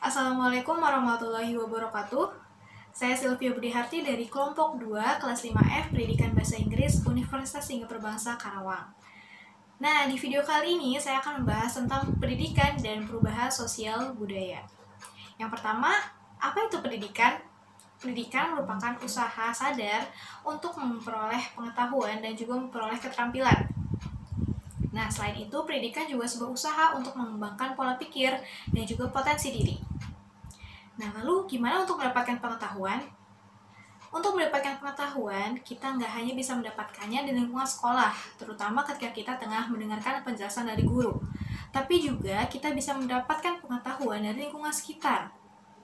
Assalamualaikum warahmatullahi wabarakatuh. Saya Sylvia Budiharti dari kelompok 2 kelas 5F Pendidikan Bahasa Inggris Universitas Singapura Bangsa Karawang. Nah, di video kali ini saya akan membahas tentang pendidikan dan perubahan sosial budaya. Yang pertama, apa itu pendidikan? Pendidikan merupakan usaha sadar untuk memperoleh pengetahuan dan juga memperoleh keterampilan. Nah, selain itu, pendidikan juga sebuah usaha untuk mengembangkan pola pikir dan juga potensi diri. Nah, lalu gimana untuk mendapatkan pengetahuan? Untuk mendapatkan pengetahuan, kita nggak hanya bisa mendapatkannya di lingkungan sekolah, terutama ketika kita tengah mendengarkan penjelasan dari guru, tapi juga kita bisa mendapatkan pengetahuan dari lingkungan sekitar.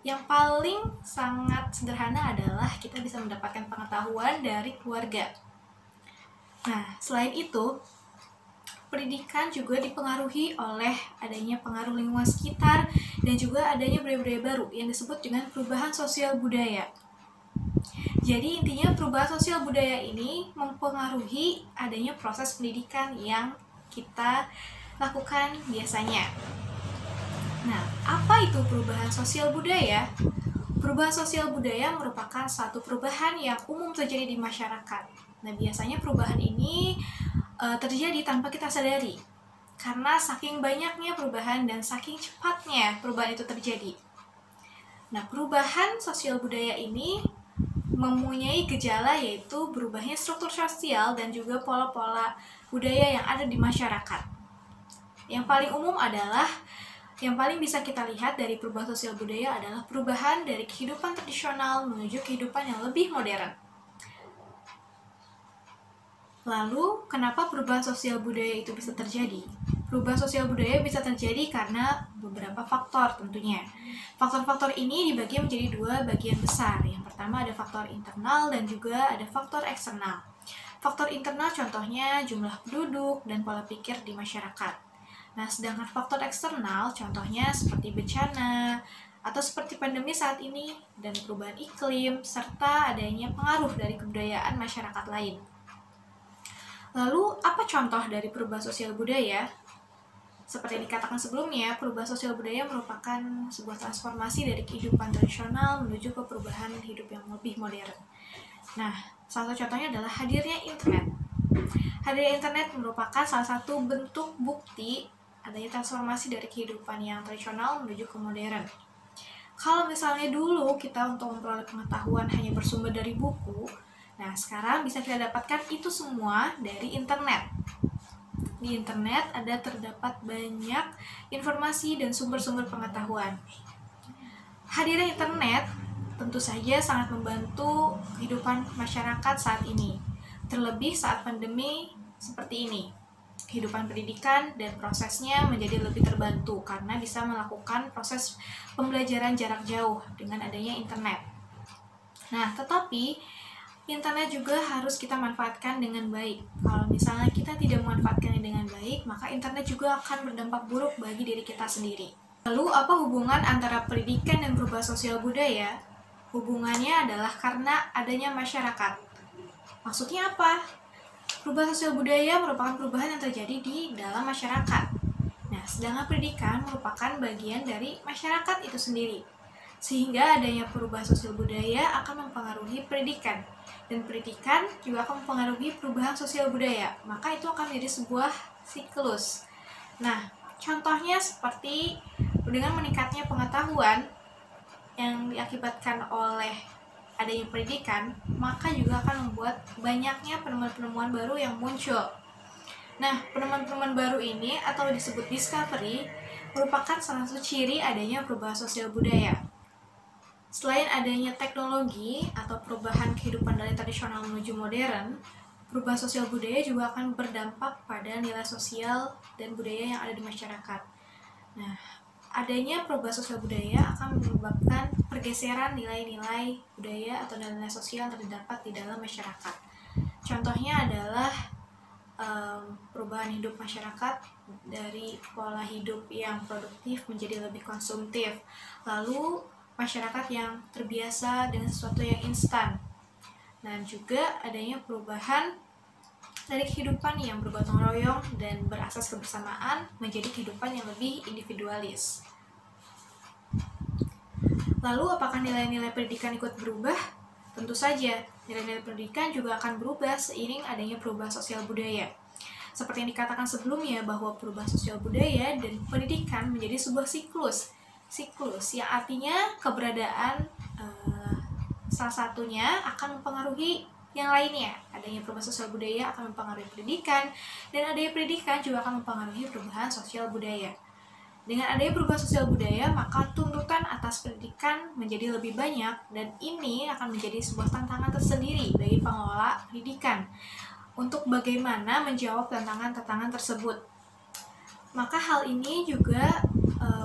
Yang paling sangat sederhana adalah kita bisa mendapatkan pengetahuan dari keluarga. Nah, selain itu, pendidikan juga dipengaruhi oleh adanya pengaruh lingkungan sekitar dan juga adanya budaya-budaya baru yang disebut dengan perubahan sosial budaya. Jadi intinya perubahan sosial budaya ini mempengaruhi adanya proses pendidikan yang kita lakukan biasanya. Nah, apa itu perubahan sosial budaya? Perubahan sosial budaya merupakan satu perubahan yang umum terjadi di masyarakat. Nah, biasanya perubahan ini terjadi tanpa kita sadari, karena saking banyaknya perubahan dan saking cepatnya perubahan itu terjadi. Nah, perubahan sosial budaya ini mempunyai gejala, yaitu berubahnya struktur sosial dan juga pola-pola budaya yang ada di masyarakat. Yang paling umum adalah, yang paling bisa kita lihat dari perubahan sosial budaya adalah perubahan dari kehidupan tradisional menuju kehidupan yang lebih modern. Lalu, kenapa perubahan sosial budaya itu bisa terjadi? Perubahan sosial budaya bisa terjadi karena beberapa faktor tentunya. Faktor-faktor ini dibagi menjadi dua bagian besar. Yang pertama ada faktor internal dan juga ada faktor eksternal. Faktor internal contohnya jumlah penduduk dan pola pikir di masyarakat. Nah, sedangkan faktor eksternal contohnya seperti bencana atau seperti pandemi saat ini dan perubahan iklim serta adanya pengaruh dari kebudayaan masyarakat lain. Lalu, apa contoh dari perubahan sosial budaya? Seperti yang dikatakan sebelumnya, perubahan sosial budaya merupakan sebuah transformasi dari kehidupan tradisional menuju ke perubahan hidup yang lebih modern. Nah, salah satu contohnya adalah hadirnya internet. Hadirnya internet merupakan salah satu bentuk bukti adanya transformasi dari kehidupan yang tradisional menuju ke modern. Kalau misalnya dulu kita untuk memperoleh pengetahuan hanya bersumber dari buku, nah, sekarang bisa kita dapatkan itu semua dari internet. Di internet terdapat banyak informasi dan sumber-sumber pengetahuan. Hadirnya internet tentu saja sangat membantu kehidupan masyarakat saat ini, terlebih saat pandemi seperti ini. Kehidupan pendidikan dan prosesnya menjadi lebih terbantu karena bisa melakukan proses pembelajaran jarak jauh dengan adanya internet. Nah, tetapi internet juga harus kita manfaatkan dengan baik. Kalau misalnya kita tidak memanfaatkannya dengan baik, maka internet juga akan berdampak buruk bagi diri kita sendiri. Lalu, apa hubungan antara pendidikan dan perubahan sosial budaya? Hubungannya adalah karena adanya masyarakat. Maksudnya apa? Perubahan sosial budaya merupakan perubahan yang terjadi di dalam masyarakat. Nah, sedangkan pendidikan merupakan bagian dari masyarakat itu sendiri. Sehingga adanya perubahan sosial budaya akan mempengaruhi pendidikan, dan pendidikan juga akan mempengaruhi perubahan sosial budaya, maka itu akan menjadi sebuah siklus. Nah, contohnya seperti dengan meningkatnya pengetahuan yang diakibatkan oleh adanya pendidikan, maka juga akan membuat banyaknya penemuan-penemuan baru yang muncul. Nah, penemuan-penemuan baru ini atau disebut discovery merupakan salah satu ciri adanya perubahan sosial budaya. Selain adanya teknologi atau perubahan kehidupan dari tradisional menuju modern, perubahan sosial budaya juga akan berdampak pada nilai sosial dan budaya yang ada di masyarakat. Nah, adanya perubahan sosial budaya akan menyebabkan pergeseran nilai-nilai budaya atau nilai sosial yang terdapat di dalam masyarakat. Contohnya adalah perubahan hidup masyarakat dari pola hidup yang produktif menjadi lebih konsumtif. Lalu, masyarakat yang terbiasa dengan sesuatu yang instan. Dan juga adanya perubahan dari kehidupan yang bergotong royong dan berasas kebersamaan menjadi kehidupan yang lebih individualis. Lalu apakah nilai-nilai pendidikan ikut berubah? Tentu saja, nilai-nilai pendidikan juga akan berubah seiring adanya perubahan sosial budaya. Seperti yang dikatakan sebelumnya bahwa perubahan sosial budaya dan pendidikan menjadi sebuah siklus yang artinya keberadaan salah satunya akan mempengaruhi yang lainnya. Adanya perubahan sosial budaya akan mempengaruhi pendidikan, dan adanya pendidikan juga akan mempengaruhi perubahan sosial budaya. Dengan adanya perubahan sosial budaya, maka tuntutan atas pendidikan menjadi lebih banyak, dan ini akan menjadi sebuah tantangan tersendiri bagi pengelola pendidikan untuk bagaimana menjawab tantangan-tantangan tersebut. Maka hal ini juga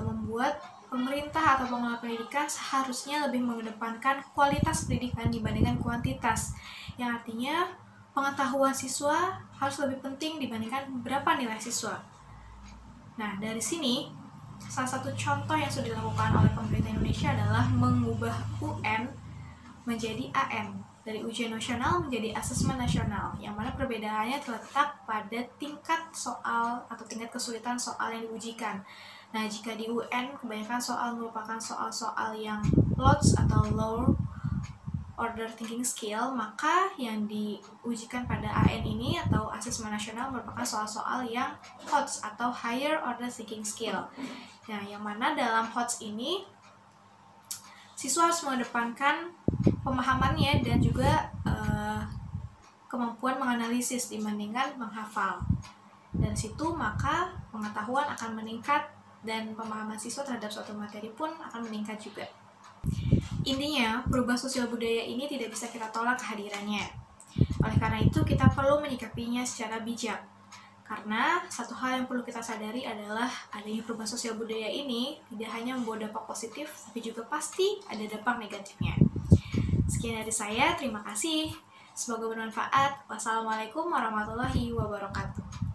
membuat pemerintah atau pengelola pendidikan seharusnya lebih mengedepankan kualitas pendidikan dibandingkan kuantitas, yang artinya pengetahuan siswa harus lebih penting dibandingkan berapa nilai siswa. Nah, dari sini salah satu contoh yang sudah dilakukan oleh pemerintah Indonesia adalah mengubah UN menjadi AN, dari ujian nasional menjadi asesmen nasional, yang mana perbedaannya terletak pada tingkat soal atau tingkat kesulitan soal yang diujikan. Nah, jika di UN kebanyakan soal merupakan soal-soal yang LOTS atau Low Order Thinking Skill, maka yang diujikan pada AN ini atau asesmen nasional merupakan soal-soal yang HOTS atau Higher Order Thinking Skill. Nah, yang mana dalam HOTS ini siswa harus mengedepankan pemahamannya dan juga kemampuan menganalisis dibandingkan menghafal. Dari situ maka pengetahuan akan meningkat dan pemahaman siswa terhadap suatu materi pun akan meningkat juga. Intinya, perubahan sosial budaya ini tidak bisa kita tolak kehadirannya. Oleh karena itu, kita perlu menyikapinya secara bijak. Karena satu hal yang perlu kita sadari adalah adanya perubahan sosial budaya ini tidak hanya membawa dampak positif, tapi juga pasti ada dampak negatifnya. Sekian dari saya, terima kasih. Semoga bermanfaat. Wassalamualaikum warahmatullahi wabarakatuh.